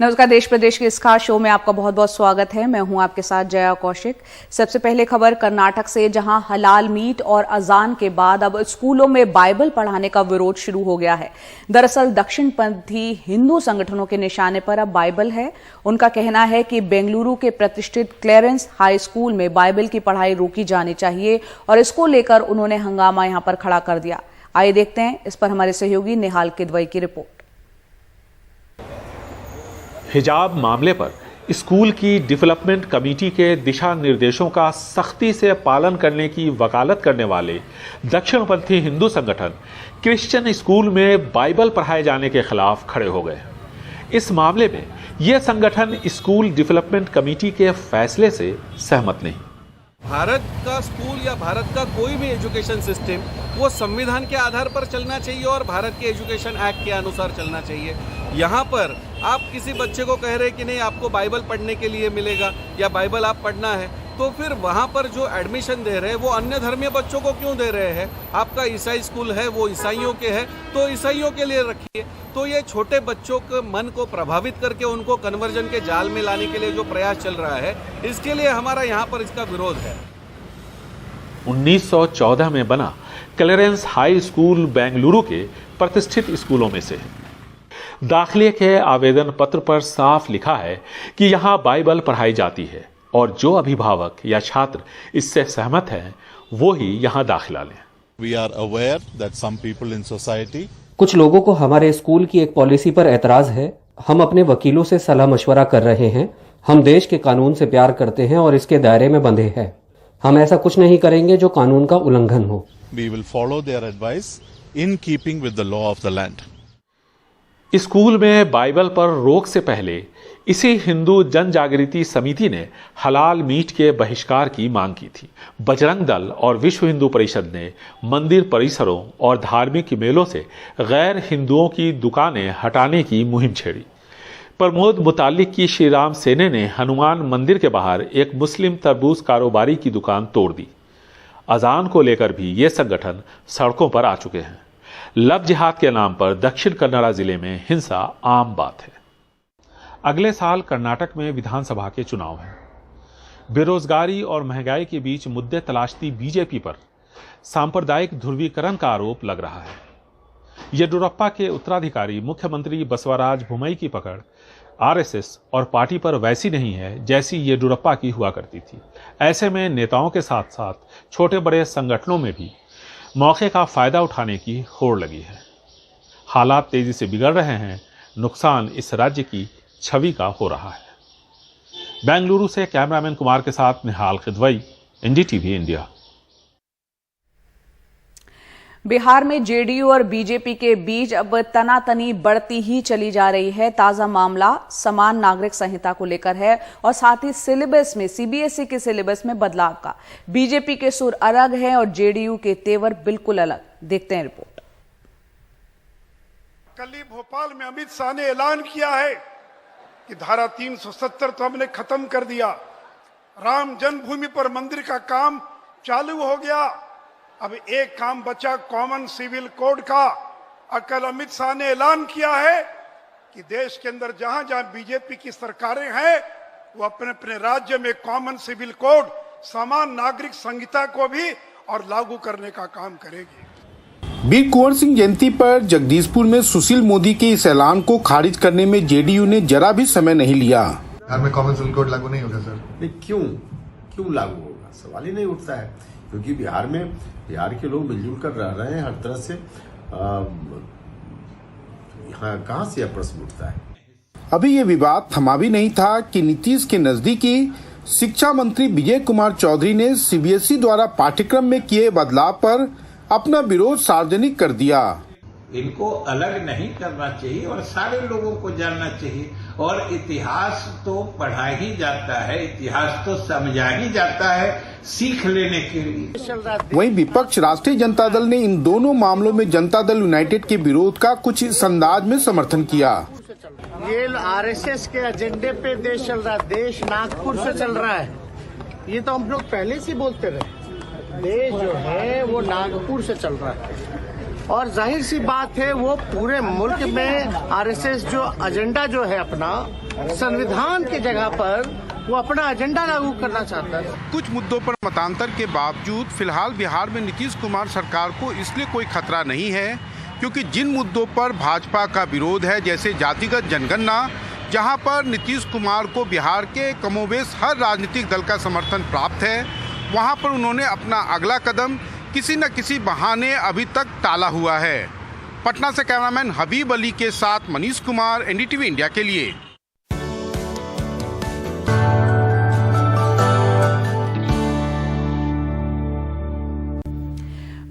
नमस्कार, देश प्रदेश के इस खास शो में आपका बहुत बहुत स्वागत है। मैं हूं आपके साथ जया कौशिक। सबसे पहले खबर कर्नाटक से, जहां हलाल मीट और अजान के बाद अब स्कूलों में बाइबल पढ़ाने का विरोध शुरू हो गया है। दरअसल दक्षिणपंथी हिंदू संगठनों के निशाने पर अब बाइबल है। उनका कहना है कि बेंगलुरु के प्रतिष्ठित क्लेरेंस हाई स्कूल में बाइबल की पढ़ाई रोकी जानी चाहिए और इसको लेकर उन्होंने हंगामा यहां पर खड़ा कर दिया। आइए देखते हैं इस पर हमारे सहयोगी निहाल किदवई की रिपोर्ट। हिजाब मामले पर स्कूल की डेवलपमेंट कमेटी के दिशा निर्देशों का सख्ती से पालन करने की वकालत करने वाले दक्षिणपंथी हिंदू संगठन क्रिश्चियन स्कूल में बाइबल पढ़ाए जाने के खिलाफ खड़े हो गए। इस मामले में यह संगठन स्कूल डेवलपमेंट कमेटी के फैसले से सहमत नहीं। भारत का स्कूल या भारत का कोई भी एजुकेशन सिस्टम वो संविधान के आधार पर चलना चाहिए और भारत के एजुकेशन एक्ट के अनुसार चलना चाहिए। यहाँ पर आप किसी बच्चे को कह रहे हैं कि नहीं आपको बाइबल पढ़ने के लिए मिलेगा या बाइबल आप पढ़ना है, तो फिर वहाँ पर जो एडमिशन दे रहे हैं वो अन्य धर्मीय बच्चों को क्यों दे रहे हैं? आपका ईसाई स्कूल है वो ईसाइयों के है तो ईसाइयों के लिए रखिए। तो ये छोटे बच्चों के मन को प्रभावित करके उनको कन्वर्जन के जाल में लाने के लिए जो प्रयास चल रहा है, इसके लिए हमारा यहाँ पर इसका विरोध है। 1914 में बना क्लेरेंस हाई स्कूल बेंगलुरु के प्रतिष्ठित स्कूलों में से है। दाखिले के आवेदन पत्र पर साफ लिखा है कि यहाँ बाइबल पढ़ाई जाती है और जो अभिभावक या छात्र इससे सहमत हैं वो ही यहाँ दाखिला लें। We are aware that some people in society कुछ लोगों को हमारे स्कूल की एक पॉलिसी पर एतराज है। हम अपने वकीलों से सलाह मशवरा कर रहे हैं। हम देश के कानून से प्यार करते हैं और इसके दायरे में बंधे हैं। हम ऐसा कुछ नहीं करेंगे जो कानून का उल्लंघन हो। We will follow their advice in keeping with the law of the land. School में बाइबल पर रोक से पहले इसी हिंदू जन जागृति समिति ने हलाल मीट के बहिष्कार की मांग की थी। बजरंग दल और विश्व हिंदू परिषद ने मंदिर परिसरों और धार्मिक मेलों से गैर हिंदुओं की दुकानें हटाने की मुहिम छेड़ी। प्रमोद मुतालिक की श्री राम सेने ने हनुमान मंदिर के बाहर एक मुस्लिम तरबूज कारोबारी की दुकान तोड़ दी। अजान को लेकर भी ये संगठन सड़कों पर आ चुके हैं। लव जिहाद के नाम पर दक्षिण कन्नड़ा जिले में हिंसा आम बात है। अगले साल कर्नाटक में विधानसभा के चुनाव हैं। बेरोजगारी और महंगाई के बीच मुद्दे तलाशती बीजेपी पर सांप्रदायिक ध्रुवीकरण का आरोप लग रहा है। येडियुरप्पा के उत्तराधिकारी मुख्यमंत्री बसवराज बोम्मई की पकड़ आरएसएस और पार्टी पर वैसी नहीं है जैसी येडियुरप्पा की हुआ करती थी। ऐसे में नेताओं के साथ साथ छोटे बड़े संगठनों में भी मौके का फायदा उठाने की होड़ लगी है। हालात तेजी से बिगड़ रहे हैं। नुकसान इस राज्य की छवि का हो रहा है। बेंगलुरु से कैमरामैन कुमार के साथ निहाल किदवई, एनडीटीवी इंडिया। बिहार में जेडीयू और बीजेपी के बीच अब तनातनी बढ़ती ही चली जा रही है। ताजा मामला समान नागरिक संहिता को लेकर है और साथ ही सिलेबस में सीबीएसई के सिलेबस में बदलाव का। बीजेपी के सुर अलग हैं और जेडीयू के तेवर बिल्कुल अलग। देखते हैं रिपोर्ट। कल ही भोपाल में अमित शाह ने ऐलान किया है कि धारा 370 तो हमने खत्म कर दिया। राम जन्मभूमि पर मंदिर का काम चालू हो गया। अब एक काम बचा कॉमन सिविल कोड का। कल अमित शाह ने ऐलान किया है कि देश के अंदर जहां जहां बीजेपी की सरकारें हैं वो अपने अपने राज्य में कॉमन सिविल कोड, समान नागरिक संहिता को भी और लागू करने का काम करेगी। वीर कुंवर सिंह जयंती पर जगदीशपुर में सुशील मोदी के इस ऐलान को खारिज करने में जेडीयू ने जरा भी समय नहीं लिया। बिहार में कॉमन सिविल कोड लागू नहीं होगा सर? नहीं, क्यों लागू होगा? सवाल ही नहीं उठता है, क्योंकि बिहार के लोग मिलजुल कर रह रहे हैं हर तरह से। यहाँ कहाँ से यह प्रश्न उठता है? अभी ये विवाद थमा भी नहीं था कि नीतीश के नजदीकी शिक्षा मंत्री विजय कुमार चौधरी ने सीबीएसई द्वारा पाठ्यक्रम में किए बदलाव पर अपना विरोध सार्वजनिक कर दिया। इनको अलग नहीं करना चाहिए और सारे लोगों को जानना चाहिए। और इतिहास तो पढ़ा ही जाता है, इतिहास तो समझा ही जाता है सीख लेने के लिए। वहीं विपक्ष राष्ट्रीय जनता दल ने इन दोनों मामलों में जनता दल यूनाइटेड के विरोध का कुछ इस अंदाज में समर्थन किया। ये आरएसएस के एजेंडे पे देश चल रहा है। देश नागपुर से चल रहा है। ये तो हम लोग पहले से बोलते रहे। देश जो है वो नागपुर से चल रहा है और जाहिर सी बात है वो पूरे मुल्क में आरएसएस जो एजेंडा जो है अपना संविधान की जगह पर वो अपना एजेंडा लागू करना चाहता है। कुछ मुद्दों पर मतांतर के बावजूद फिलहाल बिहार में नीतीश कुमार सरकार को इसलिए कोई खतरा नहीं है क्योंकि जिन मुद्दों पर भाजपा का विरोध है, जैसे जातिगत जनगणना, जहां पर नीतीश कुमार को बिहार के कमोबेश हर राजनीतिक दल का समर्थन प्राप्त है, वहां पर उन्होंने अपना अगला कदम किसी न किसी बहाने अभी तक टाला हुआ है। पटना से कैमरामैन हबीब अली के साथ मनीष कुमार, एनडीटीवी इंडिया के लिए।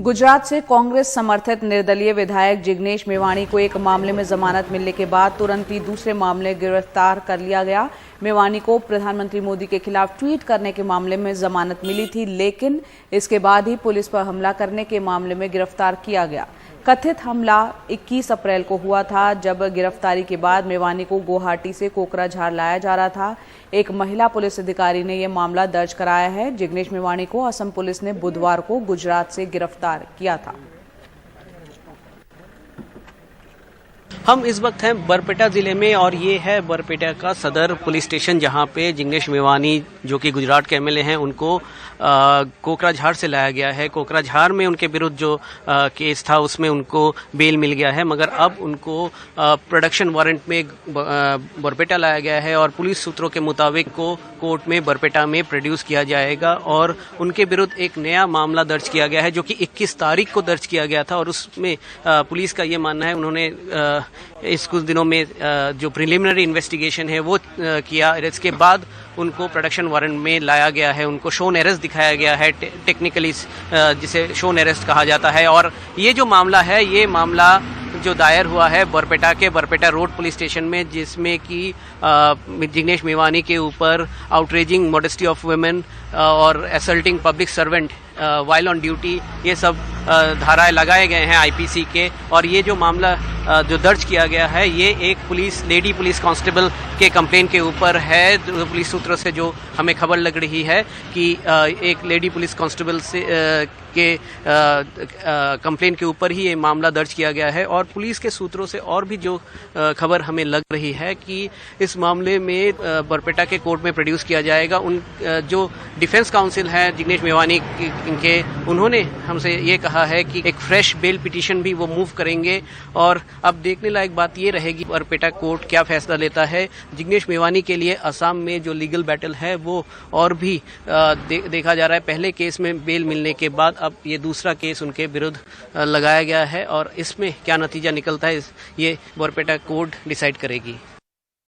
गुजरात से कांग्रेस समर्थित निर्दलीय विधायक जिग्नेश मेवाणी को एक मामले में जमानत मिलने के बाद तुरंत ही दूसरे मामले गिरफ्तार कर लिया गया। मेवाणी को प्रधानमंत्री मोदी के खिलाफ ट्वीट करने के मामले में जमानत मिली थी, लेकिन इसके बाद ही पुलिस पर हमला करने के मामले में गिरफ्तार किया गया। कथित हमला 21 अप्रैल को हुआ था, जब गिरफ्तारी के बाद मेवाणी को गुवाहाटी से कोकराझार लाया जा रहा था। एक महिला पुलिस अधिकारी ने यह मामला दर्ज कराया है। जिग्नेश मेवाणी को असम पुलिस ने बुधवार को गुजरात से गिरफ्तार किया था। हम इस वक्त हैं बरपेटा जिले में और ये है बरपेटा का सदर पुलिस स्टेशन, जहां पे जिग्नेश मेवाणी जो कि गुजरात के एमएलए हैं उनको कोकराझार से लाया गया है। कोकराझार में उनके विरुद्ध जो केस था उसमें उनको बेल मिल गया है, मगर अब उनको प्रोडक्शन वारंट में बरपेटा लाया गया है और पुलिस सूत्रों के मुताबिक को कोर्ट में बरपेटा में प्रोड्यूस किया जाएगा और उनके विरुद्ध एक नया मामला दर्ज किया गया है जो कि 21 तारीख को दर्ज किया गया था और उसमें पुलिस का ये मानना है उन्होंने इस कुछ दिनों में जो प्रिलिमिनरी इन्वेस्टिगेशन है वो किया। इसके बाद उनको प्रोडक्शन वारंट में लाया गया है, उनको शोन अरेस्ट दिखाया गया है, टेक्निकली जिसे शोन अरेस्ट कहा जाता है। और ये जो मामला है, ये मामला जो दायर हुआ है बरपेटा के बरपेटा रोड पुलिस स्टेशन में, जिसमें कि जिग्नेश मेवाणी के ऊपर आउटरेजिंग मॉडेस्टी ऑफ वुमेन और assaulting public servant while on duty, ये सब धाराएं लगाए गए हैं आईपीसी के। और ये जो मामला जो दर्ज किया गया है ये एक लेडी पुलिस कांस्टेबल के कंप्लेन के ऊपर है। पुलिस सूत्रों से जो हमें खबर लग रही है कि एक लेडी पुलिस कांस्टेबल से के कंप्लेन के ऊपर ही ये मामला दर्ज किया गया है। और पुलिस के सूत्रों से और भी जो खबर हमें लग रही है कि इस मामले में बरपेटा के कोर्ट में प्रोड्यूस किया जाएगा। उन जो डिफेंस काउंसिल है जिग्नेश मेवाणी के, उन्होंने हमसे ये कहा है कि एक फ्रेश बेल पिटीशन भी वो मूव करेंगे। और अब देखने लायक बात ये रहेगी बरपेटा कोर्ट क्या फैसला लेता है। जिग्नेश मेवाणी के लिए असम में जो लीगल बैटल है वो और भी देखा जा रहा है। पहले केस में बेल मिलने के बाद अब ये दूसरा केस उनके विरुद्ध लगाया गया है और इसमें क्या नतीजा निकलता है ये बरपेटा कोर्ट डिसाइड करेगी।